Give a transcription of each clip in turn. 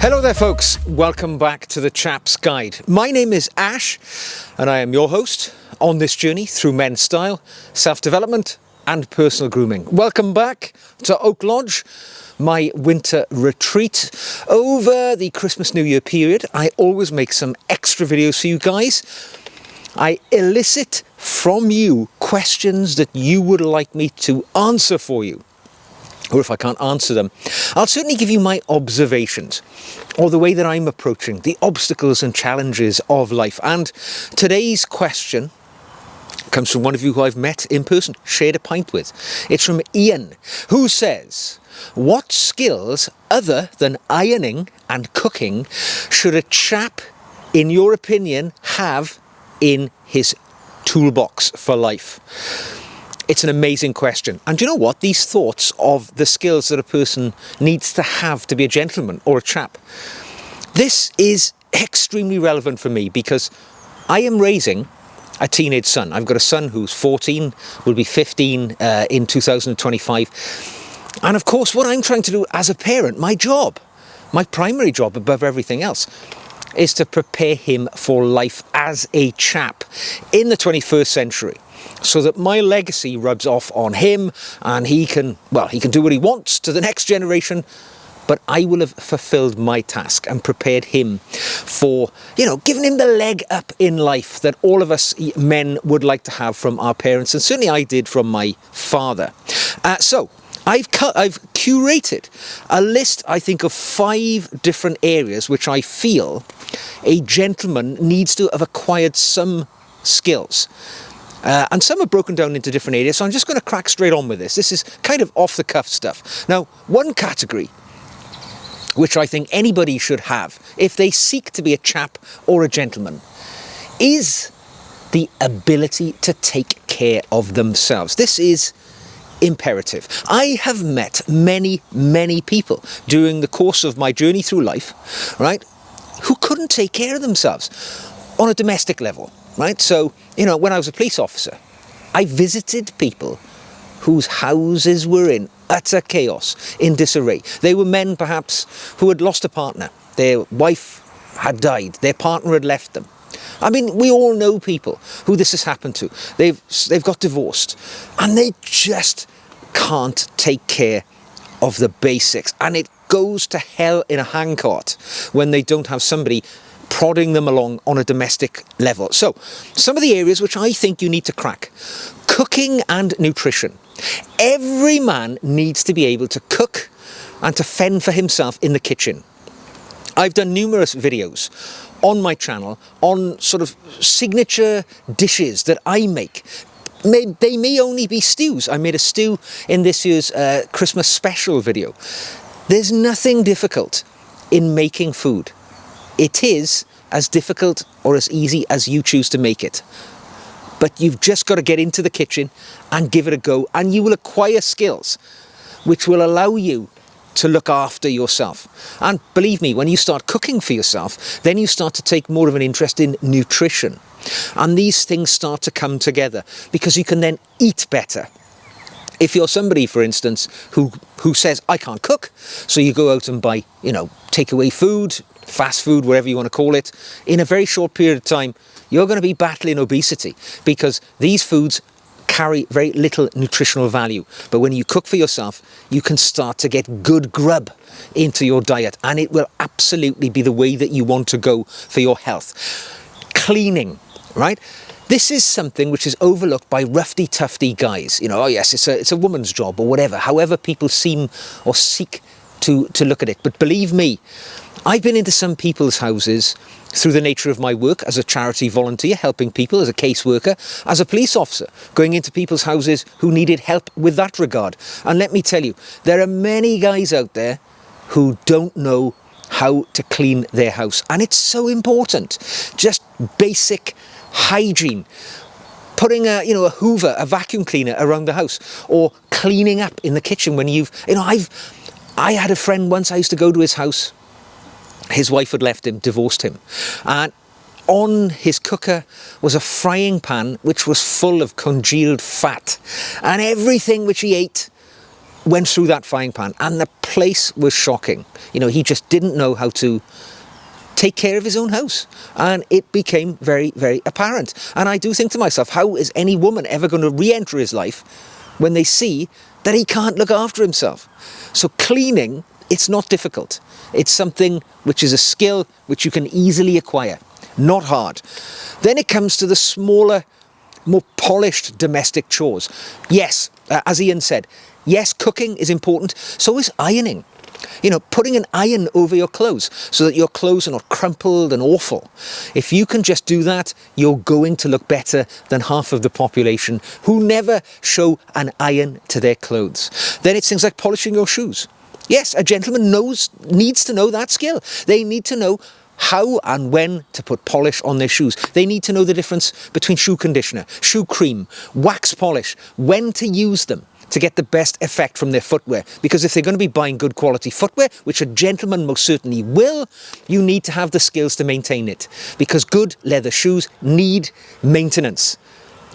Hello there folks, welcome back to the Chap's Guide. My name is Ash and I am your host on this journey through men's style, self-development and personal grooming. Welcome back to Oak Lodge, my winter retreat. Over the Christmas New Year period, I always make some extra videos for you guys. I elicit from you questions that you would like me to answer for you. Or if I can't answer them, I'll certainly give you my observations or the way that I'm approaching the obstacles and challenges of life. And today's question comes from one of you who I've met in person, shared a pint with. It's from Ian, who says, what skills other than ironing and cooking should a chap, in your opinion, have in his toolbox for life? It's an amazing question. And you know what? These thoughts of the skills that a person needs to have to be a gentleman or a chap, this is extremely relevant for me because I am raising a teenage son. I've got a son who's 14, will be 15 in 2025. And of course, what I'm trying to do as a parent, my job, my primary job above everything else, is to prepare him for life as a chap in the 21st century. So that my legacy rubs off on him and he can do what he wants to the next generation, but I will have fulfilled my task and prepared him for, giving him the leg up in life that all of us men would like to have from our parents, and certainly I did from my father. So I've curated a list, I think, of 5 different areas which I feel a gentleman needs to have acquired some skills. And some are broken down into different areas, so I'm just going to crack straight on with this. This is kind of off-the-cuff stuff. Now, one category, which I think anybody should have, if they seek to be a chap or a gentleman, is the ability to take care of themselves. This is imperative. I have met many, many people during the course of my journey through life, right, who couldn't take care of themselves on a domestic level. Right, so, when I was a police officer, I visited people whose houses were in utter chaos, in disarray. They were men, perhaps, who had lost a partner. Their wife had died. Their partner had left them. I mean, we all know people who this has happened to. They've got divorced, and they just can't take care of the basics. And it goes to hell in a handcart when they don't have somebody prodding them along on a domestic level. So, some of the areas which I think you need to crack. Cooking and nutrition. Every man needs to be able to cook and to fend for himself in the kitchen. I've done numerous videos on my channel on sort of signature dishes that I make. They may only be stews. I made a stew in this year's Christmas special video. There's nothing difficult in making food. It is as difficult or as easy as you choose to make it. But you've just got to get into the kitchen and give it a go, and you will acquire skills which will allow you to look after yourself. And believe me, when you start cooking for yourself, then you start to take more of an interest in nutrition. And these things start to come together because you can then eat better. If you're somebody, for instance, who says, I can't cook, so you go out and buy, takeaway food, fast food, whatever you want to call it, in a very short period of time, you're going to be battling obesity because these foods carry very little nutritional value. But when you cook for yourself, you can start to get good grub into your diet, and it will absolutely be the way that you want to go for your health. Cleaning, right? This is something which is overlooked by roughy-tufty guys. Oh yes, it's a woman's job or whatever, however people seem or seek to look at it. But believe me, I've been into some people's houses through the nature of my work as a charity volunteer, helping people, as a caseworker, as a police officer, going into people's houses who needed help with that regard. And let me tell you, there are many guys out there who don't know how to clean their house. And it's so important. Just basic hygiene, putting a hoover, a vacuum cleaner around the house, or cleaning up in the kitchen when I had a friend once, I used to go to his house. His wife had left him, divorced him, and on his cooker was a frying pan which was full of congealed fat, and everything which he ate went through that frying pan, and the place was shocking. You know, he just didn't know how to take care of his own house, and it became very, very apparent. And I do think to myself, how is any woman ever going to re-enter his life when they see that he can't look after himself? So cleaning, it's not difficult. It's something which is a skill which you can easily acquire, not hard. Then it comes to the smaller, more polished domestic chores. Yes, as Ian said, yes, cooking is important, so is ironing. You know, putting an iron over your clothes so that your clothes are not crumpled and awful. If you can just do that, you're going to look better than half of the population who never show an iron to their clothes. Then it's things like polishing your shoes. Yes, a gentleman needs to know that skill. They need to know how and when to put polish on their shoes. They need to know the difference between shoe conditioner, shoe cream, wax polish, when to use them to get the best effect from their footwear. Because if they're going to be buying good quality footwear, which a gentleman most certainly will, you need to have the skills to maintain it. Because good leather shoes need maintenance.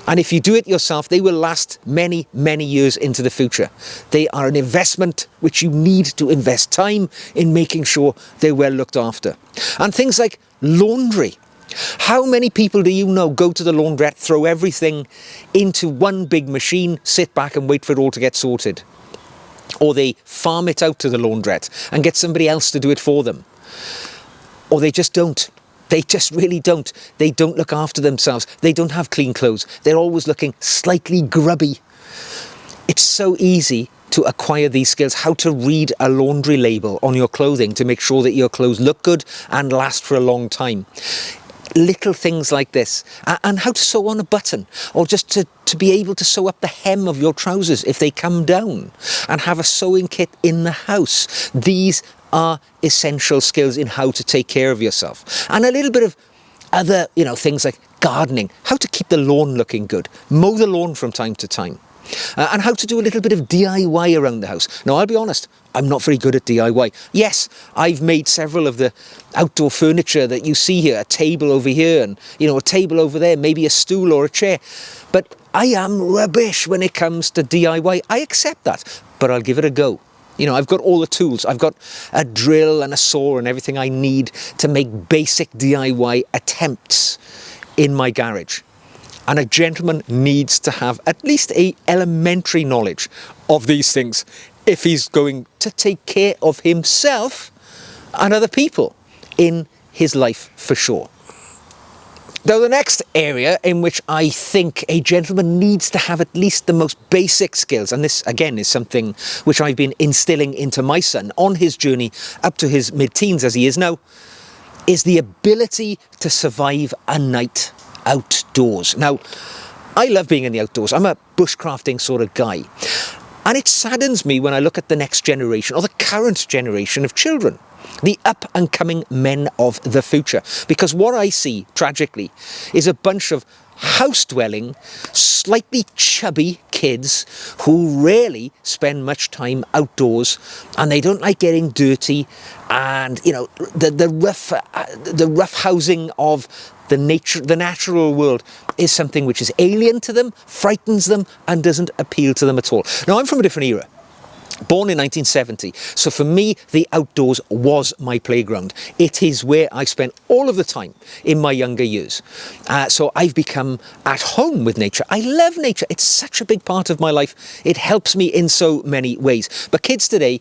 And if you do it yourself, they will last many, many years into the future. They are an investment which you need to invest time in making sure they're well looked after. And things like laundry. How many people do you know go to the laundrette, throw everything into one big machine, sit back and wait for it all to get sorted? Or they farm it out to the laundrette and get somebody else to do it for them. Or they just don't. They just really don't. They don't look after themselves. They don't have clean clothes. They're always looking slightly grubby. It's so easy to acquire these skills, how to read a laundry label on your clothing to make sure that your clothes look good and last for a long time. Little things like this, and how to sew on a button, or just to be able to sew up the hem of your trousers if they come down, and have a sewing kit in the house. These are essential skills in how to take care of yourself. And a little bit of other, things like gardening, how to keep the lawn looking good, mow the lawn from time to time. And how to do a little bit of DIY around the house. Now, I'll be honest, I'm not very good at DIY. Yes, I've made several of the outdoor furniture that you see here, a table over here and, a table over there, maybe a stool or a chair. But I am rubbish when it comes to DIY. I accept that, but I'll give it a go. I've got all the tools. I've got a drill and a saw and everything I need to make basic DIY attempts in my garage. And a gentleman needs to have at least an elementary knowledge of these things if he's going to take care of himself and other people in his life for sure. Now, the next area in which I think a gentleman needs to have at least the most basic skills, and this again is something which I've been instilling into my son on his journey up to his mid-teens as he is now, is the ability to survive a night outdoors. Now, I love being in the outdoors. I'm a bushcrafting sort of guy. And it saddens me when I look at the next generation, or the current generation of children, the up-and-coming men of the future. Because what I see, tragically, is a bunch of house-dwelling, slightly chubby kids who rarely spend much time outdoors, and they don't like getting dirty, and the rough housing of the natural world is something which is alien to them, frightens them, and doesn't appeal to them at all. Now, I'm from a different era. Born in 1970, so for me, the outdoors was my playground. It is where I spent all of the time in my younger years. So I've become at home with nature. I love nature. It's such a big part of my life. It helps me in so many ways. But kids today,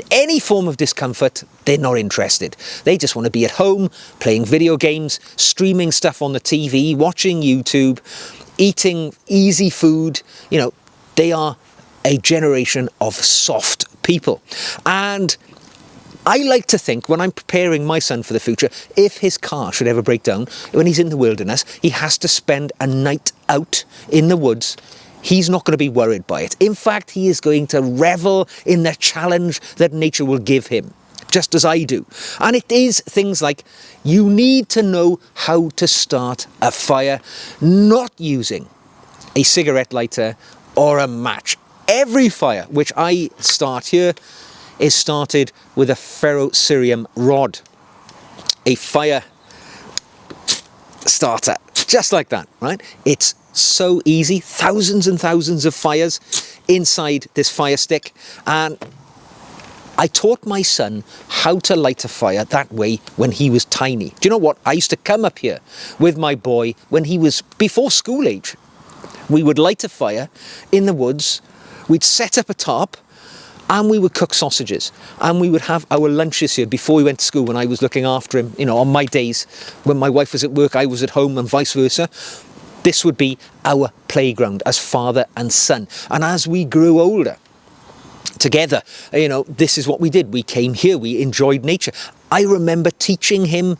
any form of discomfort, they're not interested. They just want to be at home, playing video games, streaming stuff on the TV, watching YouTube, eating easy food. They are a generation of soft people. And I like to think, when I'm preparing my son for the future, if his car should ever break down, when he's in the wilderness, he has to spend a night out in the woods, he's not going to be worried by it. In fact, he is going to revel in the challenge that nature will give him, just as I do. And it is things like, you need to know how to start a fire, not using a cigarette lighter or a match. Every fire which I start here is started with a ferrocerium rod, a fire starter, just like that, right? It's so easy, thousands and thousands of fires inside this fire stick, and I taught my son how to light a fire that way when he was tiny. Do you know what? I used to come up here with my boy when he was before school age. We would light a fire in the woods, we'd set up a tarp, and we would cook sausages. And we would have our lunches here before we went to school when I was looking after him. You know, on my days when my wife was at work, I was at home and vice versa. This would be our playground as father and son. And as we grew older together, you know, this is what we did. We came here, we enjoyed nature. I remember teaching him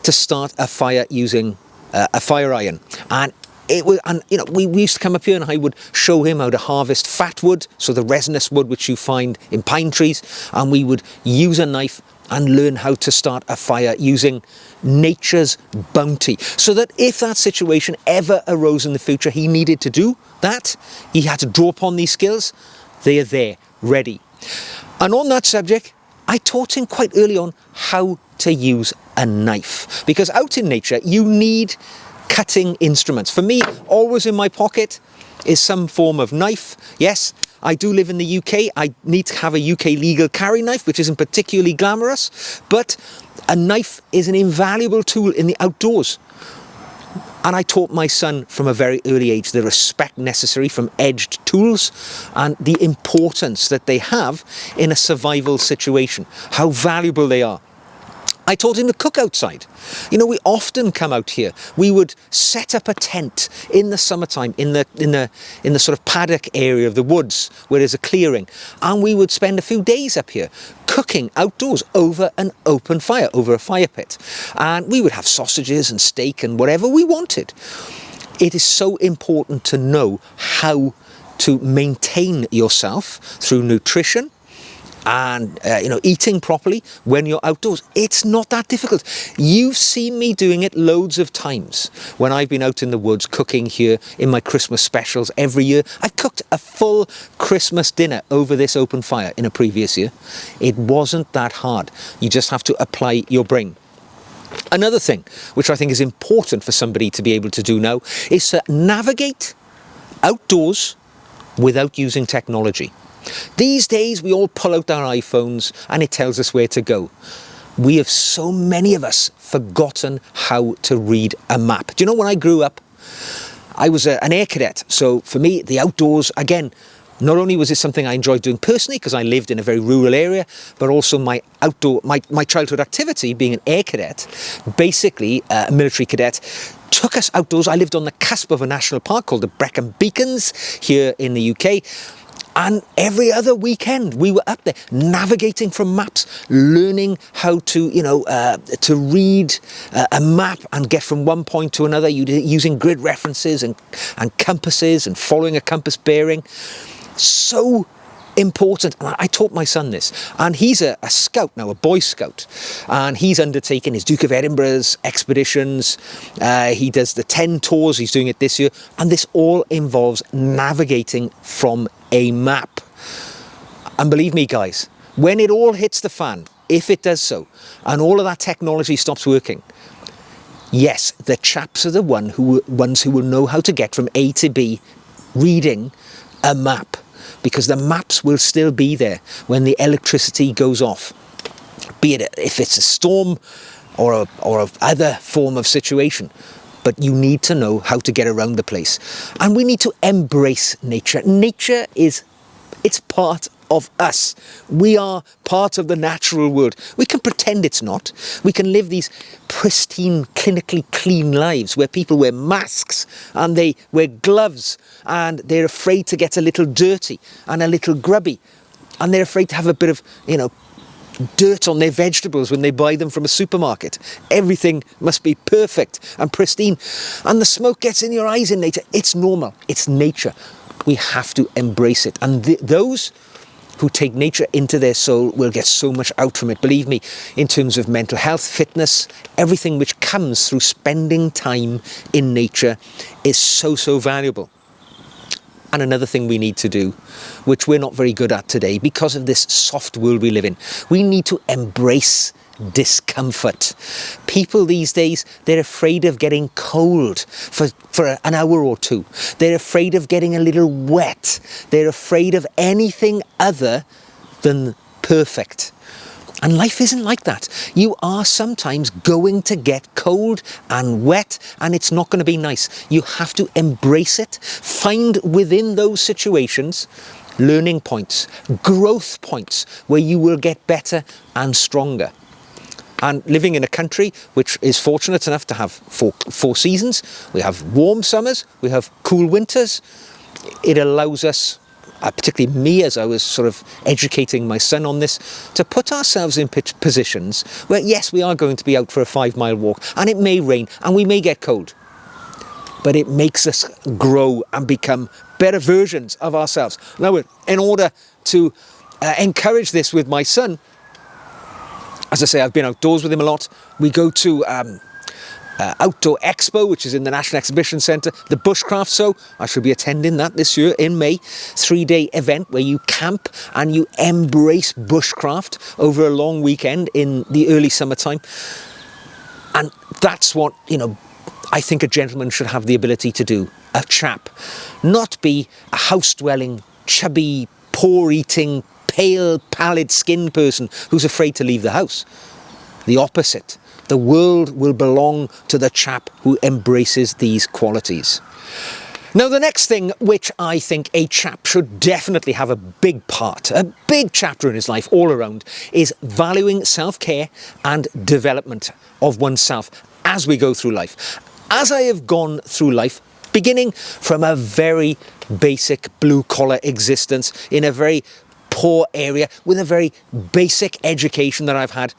to start a fire using a fire iron. And you know, we used to come up here and I would show him how to harvest fat wood, so the resinous wood which you find in pine trees, and we would use a knife and learn how to start a fire using nature's bounty, so that if that situation ever arose in the future, he needed to do that, he had to draw upon these skills, they are there, ready. And on that subject, I taught him quite early on how to use a knife, because out in nature you need cutting instruments. For me, always in my pocket is some form of knife. Yes, I do live in the UK. I need to have a UK legal carry knife, which isn't particularly glamorous, but a knife is an invaluable tool in the outdoors. And I taught my son from a very early age the respect necessary from edged tools and the importance that they have in a survival situation, how valuable they are. I taught him to cook outside. You know, we often come out here. We would set up a tent in the summertime in the sort of paddock area of the woods where there's a clearing, and we would spend a few days up here cooking outdoors over an open fire, over a fire pit, and we would have sausages and steak and whatever we wanted. It is so important to know how to maintain yourself through nutrition and you know, eating properly when you're outdoors. It's not that difficult. You've seen me doing it loads of times when I've been out in the woods cooking here in my Christmas specials every year. I've cooked a full Christmas dinner over this open fire in a previous year. It wasn't that hard. You just have to apply your brain. Another thing which I think is important for somebody to be able to do now is to navigate outdoors without using technology. These days we all pull out our iPhones and it tells us where to go. We have, so many of us, forgotten how to read a map. Do you know, when I grew up, I was an air cadet. So for me, the outdoors, again, not only was it something I enjoyed doing personally because I lived in a very rural area, but also my childhood activity, being an air cadet, basically a military cadet, took us outdoors. I lived on the cusp of a national park called the Brecon Beacons here in the UK. And every other weekend we were up there navigating from maps, learning how to, you know, to read a map and get from one point to another using grid references and compasses and following a compass bearing. So important. And I taught my son this, and he's a scout now, a Boy Scout, and he's undertaken his Duke of Edinburgh's expeditions. He does the 10 tours, he's doing it this year, and this all involves navigating from a map. And believe me, guys, when it all hits the fan, if it does so, and all of that technology stops working, yes, the chaps are the ones who will know how to get from A to B reading a map, because the maps will still be there when the electricity goes off, be it if it's a storm or a other form of situation. But you need to know how to get around the place. And we need to embrace nature. Nature it's part of us. We are part of the natural world. We can pretend it's not. We can live these pristine, clinically clean lives where people wear masks and they wear gloves and they're afraid to get a little dirty and a little grubby. And they're afraid to have a bit of, you know, dirt on their vegetables when they buy them from a supermarket. Everything must be perfect and pristine. And the smoke gets in your eyes in nature. It's normal. It's nature. We have to embrace it. And those who take nature into their soul will get so much out from it. Believe me, in terms of mental health, fitness, everything which comes through spending time in nature is so valuable. And another thing we need to do, which we're not very good at today because of this soft world we live in, we need to embrace discomfort. People these days, they're afraid of getting cold for an hour or two. They're afraid of getting a little wet. They're afraid of anything other than perfect. And life isn't like that. You are sometimes going to get cold and wet, and it's not going to be nice. You have to embrace it, find within those situations learning points, growth points, where you will get better and stronger. And living in a country which is fortunate enough to have four seasons, we have warm summers, we have cool winters, it allows us, particularly me as I was sort of educating my son on this, to put ourselves in positions where, yes, we are going to be out for a 5-mile walk, and it may rain and we may get cold, but it makes us grow and become better versions of ourselves. Now, in order to encourage this with my son, as I say, I've been outdoors with him a lot. We go to Outdoor Expo, which is in the National Exhibition Centre, the Bushcraft Show. I should be attending that this year in May. 3-day event where you camp and you embrace bushcraft over a long weekend in the early summertime. And that's what, I think a gentleman should have the ability to do. A chap. Not be a house-dwelling, chubby, poor-eating, pale, pallid-skinned person who's afraid to leave the house. The opposite. The world will belong to the chap who embraces these qualities. Now, the next thing which I think a chap should definitely have a big part, a big chapter in his life all around, is valuing self-care and development of oneself as we go through life. As I have gone through life, beginning from a very basic blue-collar existence in a very poor area with a very basic education that I've had,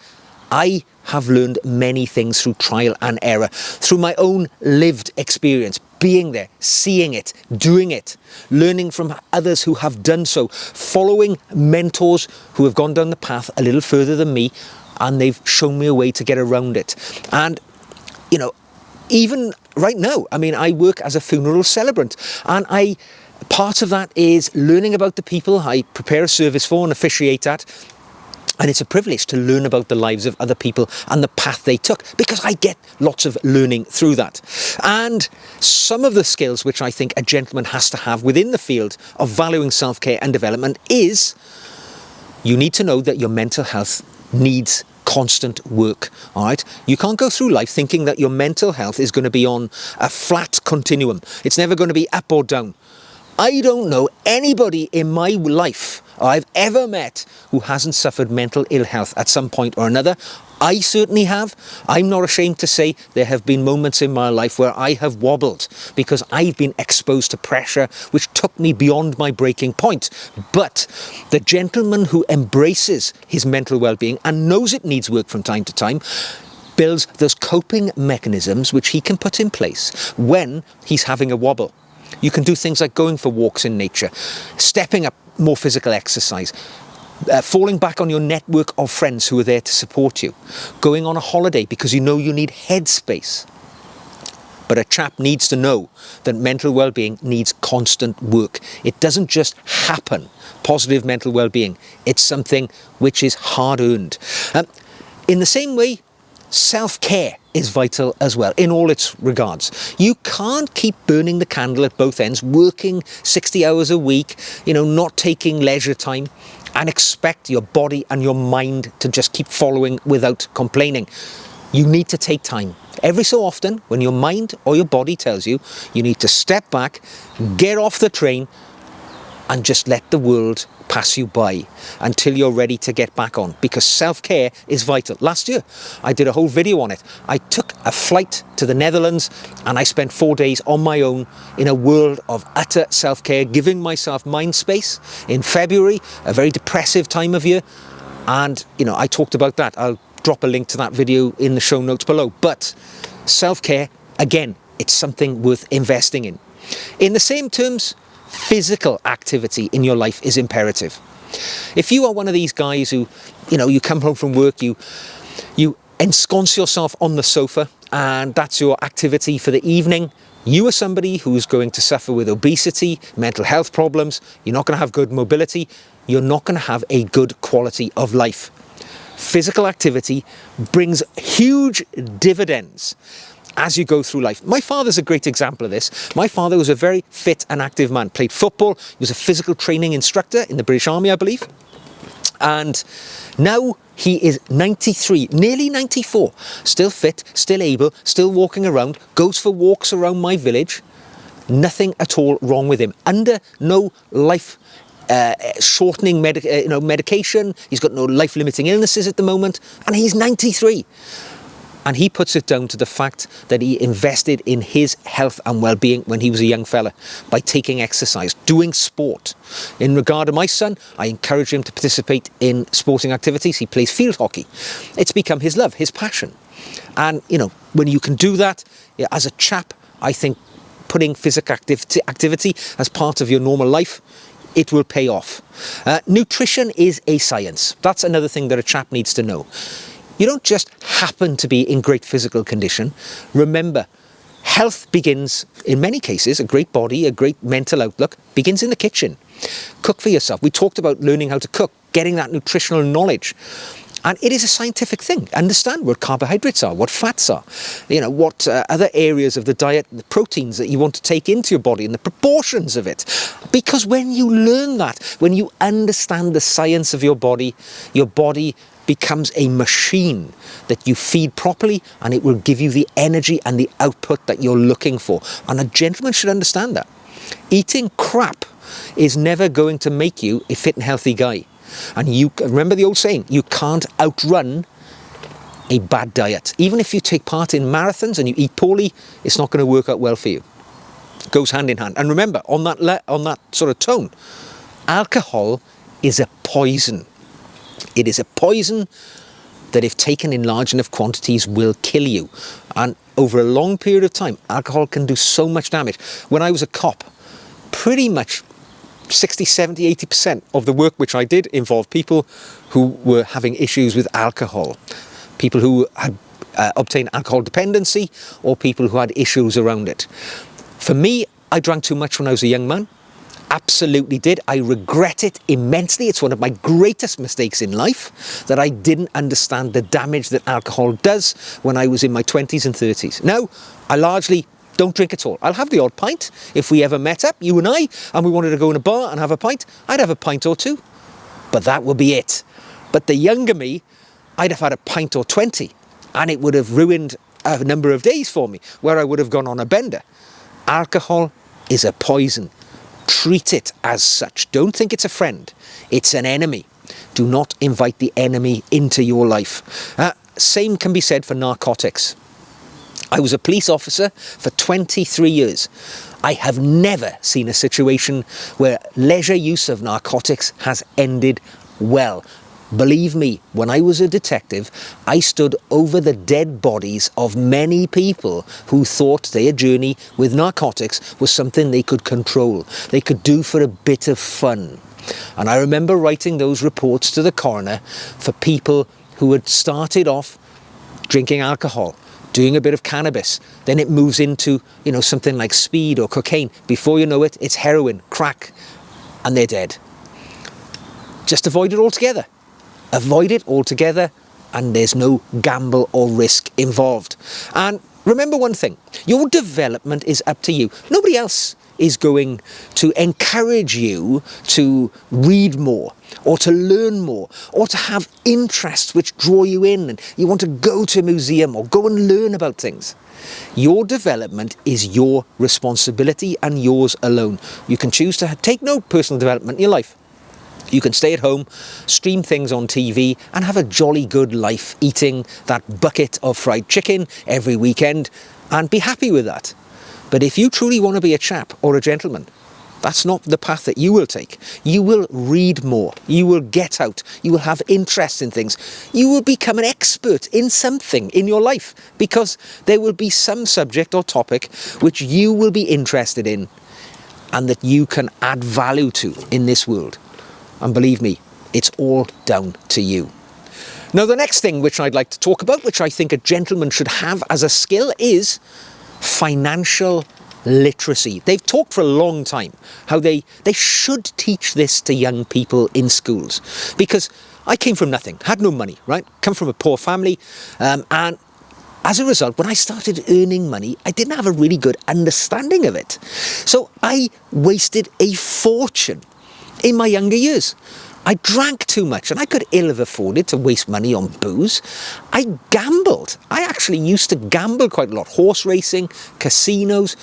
I have learned many things through trial and error, through my own lived experience, being there, seeing it, doing it, learning from others who have done so, following mentors who have gone down the path a little further than me, and they've shown me a way to get around it. And, even right now, I work as a funeral celebrant, and part of that is learning about the people I prepare a service for and officiate at. And it's a privilege to learn about the lives of other people and the path they took, because I get lots of learning through that. And some of the skills which I think a gentleman has to have within the field of valuing self-care and development is, you need to know that your mental health needs constant work. All right, you can't go through life thinking that your mental health is going to be on a flat continuum. It's never going to be up or down. I don't know anybody in my life I've ever met who hasn't suffered mental ill health at some point or another. I certainly have. I'm not ashamed to say there have been moments in my life where I have wobbled because I've been exposed to pressure which took me beyond my breaking point. But the gentleman who embraces his mental well-being and knows it needs work from time to time builds those coping mechanisms which he can put in place when he's having a wobble. You can do things like going for walks in nature, stepping up more physical exercise, falling back on your network of friends who are there to support you, going on a holiday because you know you need headspace. But a chap needs to know that mental well-being needs constant work. It doesn't just happen, positive mental well-being. It's something which is hard-earned. In the same way, self-care is vital as well in all its regards. You can't keep burning the candle at both ends, working 60 hours a week, not taking leisure time, and expect your body and your mind to just keep following without complaining. You need to take time. Every so often, when your mind or your body tells you, you need to step back, get off the train, and just let the world pass you by until you're ready to get back on, because self-care is vital. Last year, I did a whole video on it. I took a flight to the Netherlands and I spent 4 days on my own in a world of utter self-care, giving myself mind space in February, a very depressive time of year. And, I talked about that. I'll drop a link to that video in the show notes below. But self-care, again, it's something worth investing in. In the same terms, physical activity in your life is imperative. If you are one of these guys who, you come home from work, you ensconce yourself on the sofa and that's your activity for the evening, you are somebody who's going to suffer with obesity, mental health problems, you're not going to have good mobility, you're not going to have a good quality of life. Physical activity brings huge dividends as you go through life. My father's a great example of this. My father was a very fit and active man, played football, he was a physical training instructor in the British Army, I believe. And now he is 93, nearly 94, still fit, still able, still walking around, goes for walks around my village. Nothing at all wrong with him. Under no life shortening medication. He's got no life-limiting illnesses at the moment, and he's 93. And he puts it down to the fact that he invested in his health and well-being when he was a young fella by taking exercise, doing sport. In regard to my son, I encourage him to participate in sporting activities. He plays field hockey. It's become his love, his passion. And, when you can do that, as a chap, I think putting physical activity as part of your normal life, it will pay off. Nutrition is a science. That's another thing that a chap needs to know. You don't just happen to be in great physical condition. Remember, health begins, in many cases, a great body, a great mental outlook, begins in the kitchen. Cook for yourself. We talked about learning how to cook, getting that nutritional knowledge. And it is a scientific thing. Understand what carbohydrates are, what fats are, what other areas of the diet, the proteins that you want to take into your body and the proportions of it. Because when you learn that, when you understand the science of your body becomes a machine that you feed properly, and it will give you the energy and the output that you're looking for. And a gentleman should understand that. Eating crap is never going to make you a fit and healthy guy. And you remember the old saying, you can't outrun a bad diet. Even if you take part in marathons and you eat poorly, it's not going to work out well for you. It goes hand in hand. And remember, on that sort of tone, alcohol is a poison. It is a poison that, if taken in large enough quantities, will kill you. And over a long period of time, alcohol can do so much damage. When I was a cop, pretty much 60, 70, 80% of the work which I did involved people who were having issues with alcohol. People who had obtained alcohol dependency, or people who had issues around it. For me, I drank too much when I was a young man. Absolutely did. I regret it immensely. It's one of my greatest mistakes in life, that I didn't understand the damage that alcohol does when I was in my 20s and 30s. Now, I largely don't drink at all. I'll have the odd pint. If we ever met up, you and I, and we wanted to go in a bar and have a pint, I'd have a pint or two. But that would be it. But the younger me, I'd have had a pint or 20, and it would have ruined a number of days for me, where I would have gone on a bender. Alcohol is a poison. Treat it as such. Don't think it's a friend. It's an enemy. Do not invite the enemy into your life. Same can be said for narcotics. I was a police officer for 23 years. I have never seen a situation where leisure use of narcotics has ended well. Believe me, when I was a detective, I stood over the dead bodies of many people who thought their journey with narcotics was something they could control, they could do for a bit of fun. And I remember writing those reports to the coroner for people who had started off drinking alcohol, doing a bit of cannabis, then it moves into, something like speed or cocaine. Before you know it, it's heroin, crack, and they're dead. Just avoid it altogether. Avoid it altogether, and there's no gamble or risk involved. And remember one thing, your development is up to you. Nobody else is going to encourage you to read more, or to learn more, or to have interests which draw you in and you want to go to a museum or go and learn about things. Your development is your responsibility and yours alone. You can choose to take no personal development in your life. You can stay at home, stream things on TV, and have a jolly good life eating that bucket of fried chicken every weekend and be happy with that. But if you truly want to be a chap or a gentleman, that's not the path that you will take. You will read more. You will get out. You will have interest in things. You will become an expert in something in your life, because there will be some subject or topic which you will be interested in and that you can add value to in this world. And believe me, it's all down to you. Now, the next thing which I'd like to talk about, which I think a gentleman should have as a skill, is financial literacy. They've talked for a long time how they should teach this to young people in schools. Because I came from nothing, had no money, right? Come from a poor family, and as a result, when I started earning money, I didn't have a really good understanding of it. So I wasted a fortune in my younger years. I drank too much, and I could ill have afforded to waste money on booze. I gambled. I actually used to gamble quite a lot. Horse racing, casinos.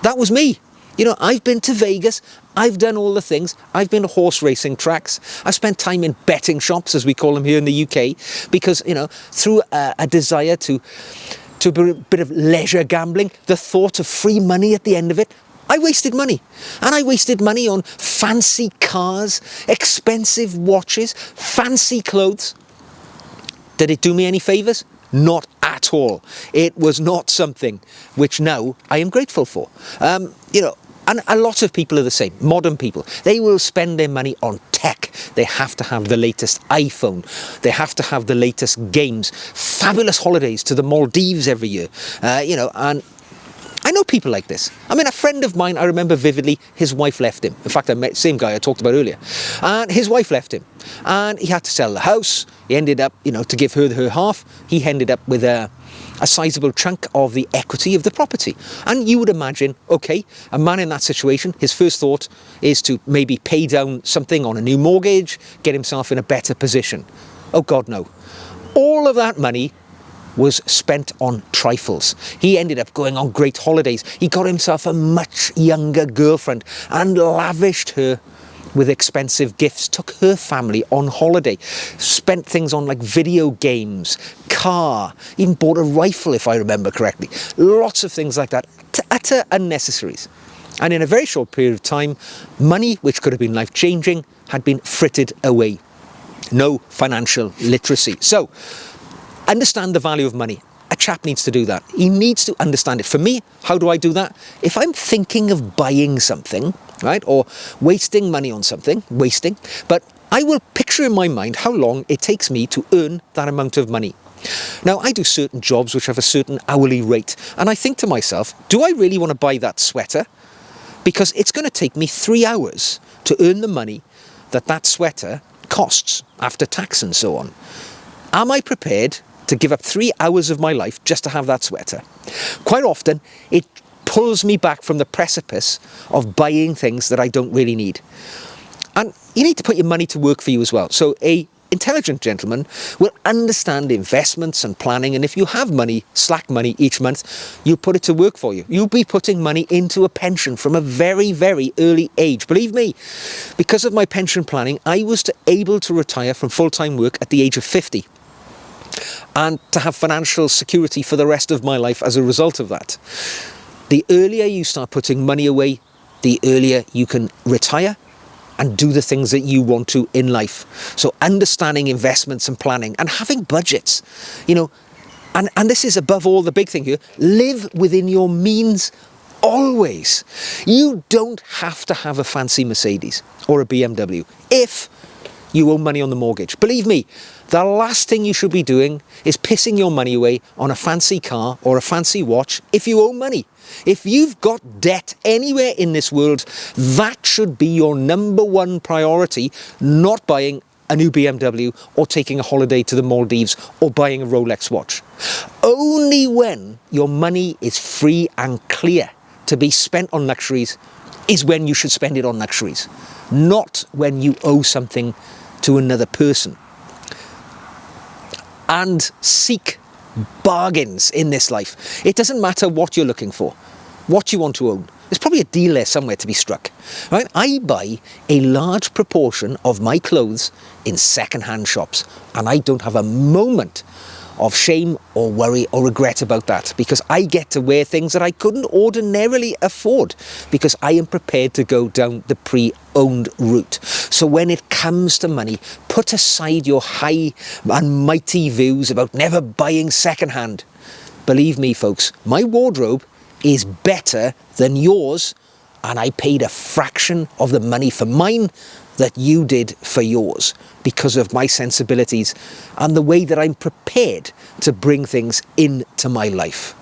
That was me. You know, I've been to Vegas. I've done all the things. I've been to horse racing tracks. I've spent time in betting shops, as we call them here in the UK, because, you know, through a desire to a bit of leisure gambling, the thought of free money at the end of it, I wasted money. And I wasted money on fancy cars, expensive watches, fancy clothes. Did it do me any favours? Not at all. It was not something which now I am grateful for. You know, and a lot of people are the same. Modern people, they will spend their money on tech. They have to have the latest iPhone. They have to have the latest games. Fabulous holidays to the Maldives every year. You know, and I know people like this. I mean, a friend of mine, I remember vividly, his wife left him. In fact, I met the same guy I talked about earlier. And his wife left him. And he had to sell the house. He ended up, you know, to give her half, he ended up with a sizable chunk of the equity of the property. And you would imagine, okay, a man in that situation, his first thought is to maybe pay down something on a new mortgage, get himself in a better position. Oh God, no. All of that money was spent on trifles. He ended up going on great holidays. He got himself a much younger girlfriend and lavished her with expensive gifts, took her family on holiday, spent things on like video games, car, even bought a rifle if I remember correctly. Lots of things like that, utter unnecessaries. And in a very short period of time, money which could have been life-changing had been frittered away. No financial literacy. So, understand the value of money. A chap needs to do that. He needs to understand it. For me, how do I do that? If I'm thinking of buying something, right, or wasting money on something, but I will picture in my mind how long it takes me to earn that amount of money. Now, I do certain jobs which have a certain hourly rate, and I think to myself, do I really want to buy that sweater? Because it's going to take me 3 hours to earn the money that sweater costs after tax and so on. Am I prepared to give up 3 hours of my life just to have that sweater? Quite often, it pulls me back from the precipice of buying things that I don't really need. And you need to put your money to work for you as well. So a intelligent gentleman will understand investments and planning, and if you have money, slack money each month, you put it to work for you. You'll be putting money into a pension from a very, very early age. Believe me, because of my pension planning, I was able to retire from full-time work at the age of 50. And to have financial security for the rest of my life as a result of that. The earlier you start putting money away, the earlier you can retire and do the things that you want to in life. So understanding investments and planning and having budgets, you know, and this is above all the big thing here, live within your means always. You don't have to have a fancy Mercedes or a BMW if you owe money on the mortgage. Believe me, the last thing you should be doing is pissing your money away on a fancy car or a fancy watch if you owe money. If you've got debt anywhere in this world, that should be your number one priority, not buying a new BMW or taking a holiday to the Maldives or buying a Rolex watch. Only when your money is free and clear to be spent on luxuries is when you should spend it on luxuries, not when you owe something to another person. And seek bargains in this life. It doesn't matter what you're looking for, what you want to own. There's probably a deal there somewhere to be struck. Right? I buy a large proportion of my clothes in second-hand shops, and I don't have a moment of shame or worry or regret about that, because I get to wear things that I couldn't ordinarily afford, because I am prepared to go down the pre-owned route. So when it comes to money, put aside your high and mighty views about never buying second-hand. Believe me, folks, my wardrobe is better than yours, and I paid a fraction of the money for mine that you did for yours, because of my sensibilities and the way that I'm prepared to bring things into my life.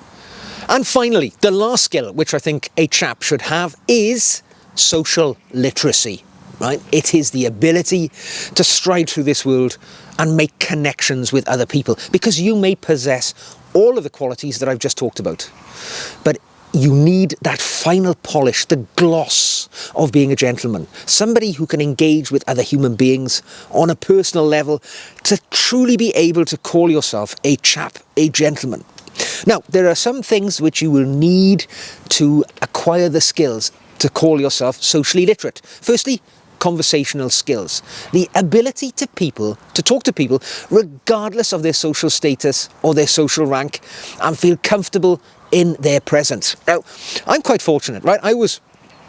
And finally, the last skill which I think a chap should have is social literacy. Right? It is the ability to stride through this world and make connections with other people, because you may possess all of the qualities that I've just talked about, but you need that final polish, the gloss of being a gentleman. Somebody who can engage with other human beings on a personal level to truly be able to call yourself a chap, a gentleman. Now, there are some things which you will need to acquire the skills to call yourself socially literate. Firstly, conversational skills. The ability to talk to people regardless of their social status or their social rank and feel comfortable in their presence. Now, I'm quite fortunate, right? I was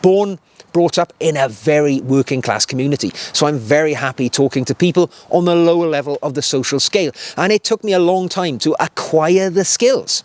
brought up in a very working class community. So I'm very happy talking to people on the lower level of the social scale. And it took me a long time to acquire the skills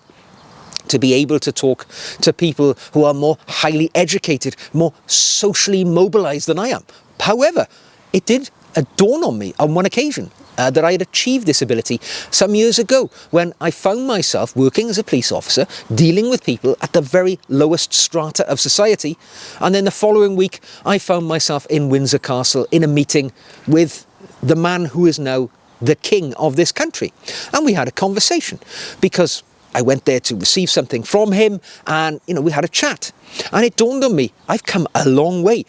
to be able to talk to people who are more highly educated, more socially mobilized than I am. However, it did dawn on me on one occasion that I had achieved this ability some years ago when I found myself working as a police officer, dealing with people at the very lowest strata of society. And then the following week, I found myself in Windsor Castle in a meeting with the man who is now the king of this country. And we had a conversation because I went there to receive something from him and, we had a chat. And it dawned on me, I've come a long way,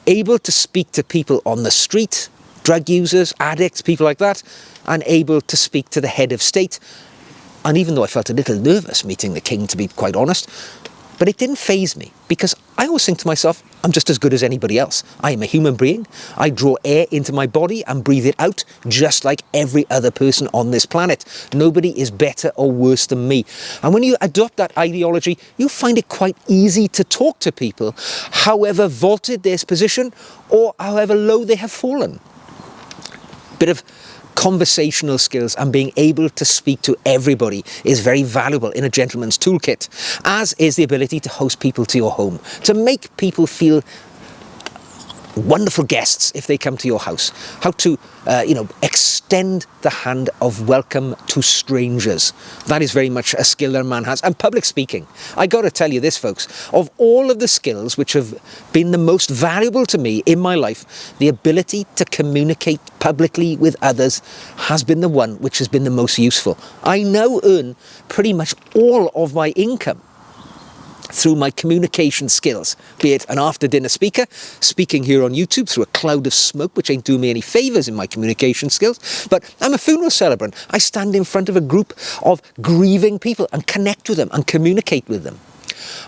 able to speak to people on the street, drug users, addicts, people like that, and able to speak to the head of state. And even though I felt a little nervous meeting the king, to be quite honest, but it didn't faze me because I always think to myself, I'm just as good as anybody else. I am a human being. I draw air into my body and breathe it out just like every other person on this planet. Nobody is better or worse than me. And when you adopt that ideology, you find it quite easy to talk to people, however vaulted their position or however low they have fallen. Bit of conversational skills and being able to speak to everybody is very valuable in a gentleman's toolkit, as is the ability to host people to your home, to make people feel wonderful guests if they come to your house, how to extend the hand of welcome to strangers. That is very much a skill that a man has. And public speaking, I got to tell you this, folks, of all of the skills which have been the most valuable to me in my life, the ability to communicate publicly with others has been the one which has been the most useful. I now earn pretty much all of my income through my communication skills, be it an after-dinner speaker, speaking here on YouTube through a cloud of smoke, which ain't doing me any favours in my communication skills, but I'm a funeral celebrant. I stand in front of a group of grieving people and connect with them and communicate with them.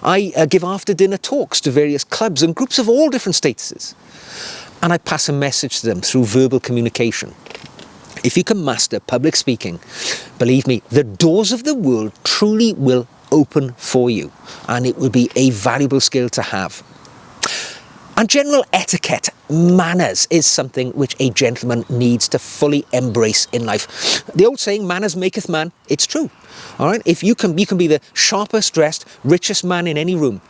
I give after-dinner talks to various clubs and groups of all different statuses, and I pass a message to them through verbal communication. If you can master public speaking, believe me, the doors of the world truly will open for you, and it would be a valuable skill to have. And general etiquette, manners, is something which a gentleman needs to fully embrace in life. The old saying, manners maketh man, it's true. All right, if you can be the sharpest dressed, richest man in any room,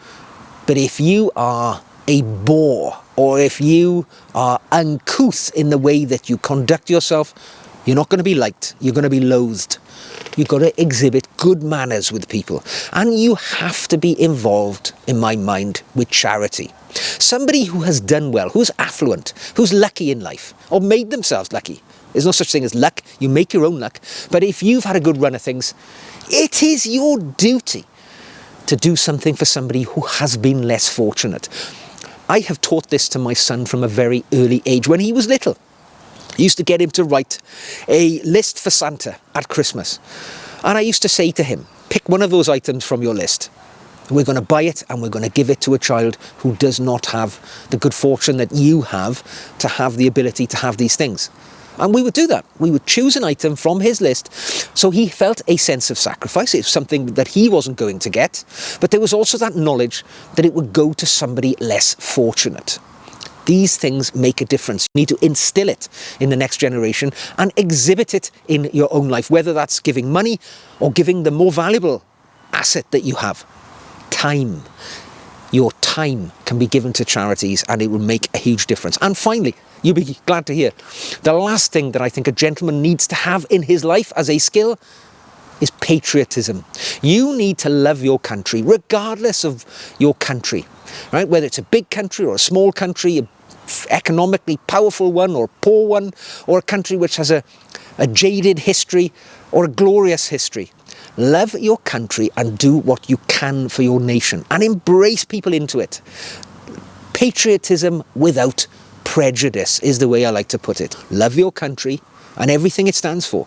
but if you are a bore, or if you are uncouth in the way that you conduct yourself, you're not going to be liked, you're going to be loathed. You've got to exhibit good manners with people. And you have to be involved, in my mind, with charity. Somebody who has done well, who's affluent, who's lucky in life, or made themselves lucky. There's no such thing as luck. You make your own luck. But if you've had a good run of things, it is your duty to do something for somebody who has been less fortunate. I have taught this to my son from a very early age. When he was little, I used to get him to write a list for Santa at Christmas. And I used to say to him, pick one of those items from your list. We're going to buy it and we're going to give it to a child who does not have the good fortune that you have to have the ability to have these things. And we would do that. We would choose an item from his list. So he felt a sense of sacrifice. It was something that he wasn't going to get. But there was also that knowledge that it would go to somebody less fortunate. These things make a difference. You need to instill it in the next generation and exhibit it in your own life, whether that's giving money or giving the more valuable asset that you have, time. Your time can be given to charities and it will make a huge difference. And finally, you'll be glad to hear, the last thing that I think a gentleman needs to have in his life as a skill is patriotism. You need to love your country, regardless of your country, right? Whether it's a big country or a small country, a economically powerful one or a poor one, or a country which has a jaded history or a glorious history. Love your country and do what you can for your nation and embrace people into it. Patriotism without prejudice is the way I like to put it. Love your country and everything it stands for,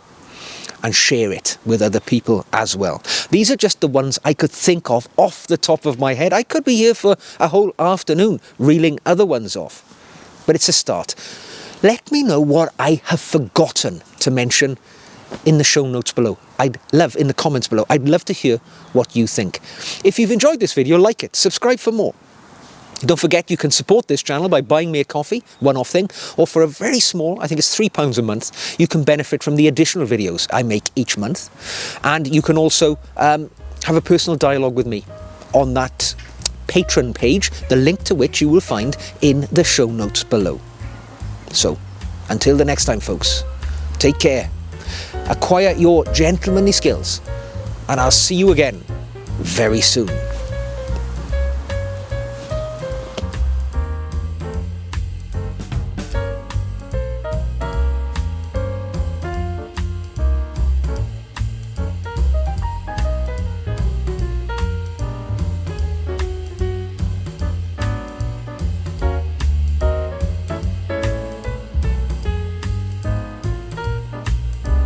and share it with other people as well. These are just the ones I could think of off the top of my head. I could be here for a whole afternoon reeling other ones off, but it's a start. Let me know what I have forgotten to mention in the show notes below. In the comments below. I'd love to hear what you think. If you've enjoyed this video, like it, subscribe for more. Don't forget you can support this channel by buying me a coffee, one-off thing, or for a very small, I think it's £3 a month, you can benefit from the additional videos I make each month. And you can also have a personal dialogue with me on that Patreon page, the link to which you will find in the show notes below. So, until the next time, folks, take care, acquire your gentlemanly skills, and I'll see you again very soon.